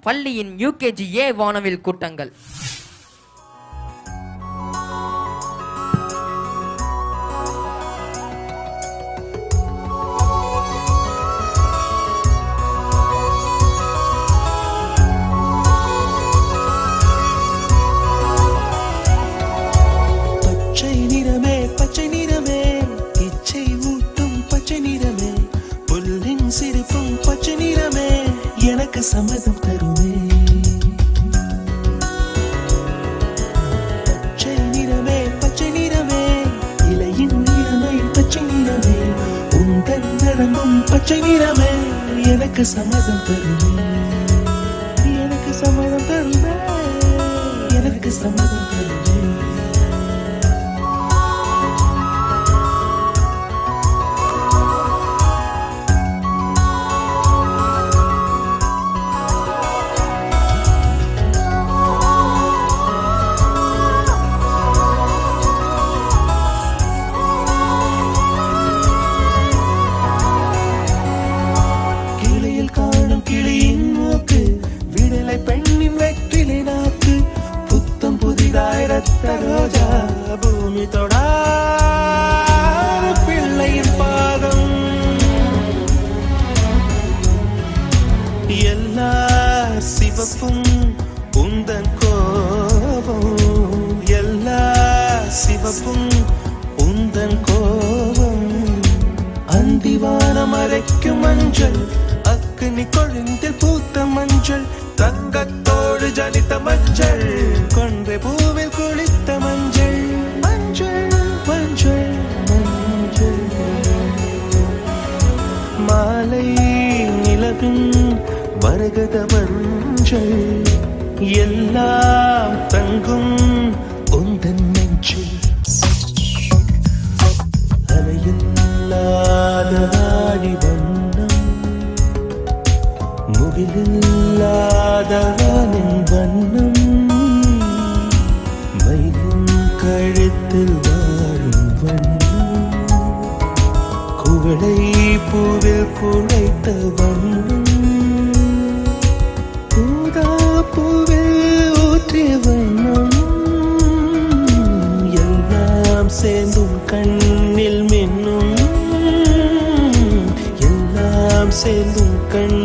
பள்ளியின் யூகேஜி ஏ வானவில் கூட்டங்கள். சம்மதம் தருமே பச்சை நிறமே பச்சை நிறமே இலையின் நிறமை பச்சை நிறமே உந்தன் நரம்பும் பச்சை நிறமே எனக்கு சம்மதம் தருமே எனக்கு சம்மதம் தருமே எனக்கு சம்மதம் தருமே ரோஜா பூமி தொடாத பிள்ளையின் பாதம் எல்லா சிவப்பும் உந்தன் கோபம் எல்லா சிவப்பும் உந்தன் கோபம் அந்திவானம் அரைக்கும் மஞ்சள் அக்னி கொழுந்தில் பூத்த மஞ்சள் தங்கத்தோடு ஜனித்த மஞ்சள் கொன்றை பூவில் குளித்த மஞ்சள் மஞ்சள் மஞ்சள் மஞ்சள் மாலை நிலவின் மரகத மஞ்சள் எல்லாம் தங்கும் உந்தன் நெஞ்சில் அலையில்லாத வாடி வண்ணம் முகிலில்லாத வானின் வண்ணம் மயிலும் கழுத்தில் வாழும் வண்ணம் குவளை பூவில் குழைத்த வண்ணம் பூதா பூவில் ஊற்றிய வண்ணம் எல்லாம் சேர்ந்தும் கண்ணில் மின்னும் எல்லாம் சேர்ந்தும் கண்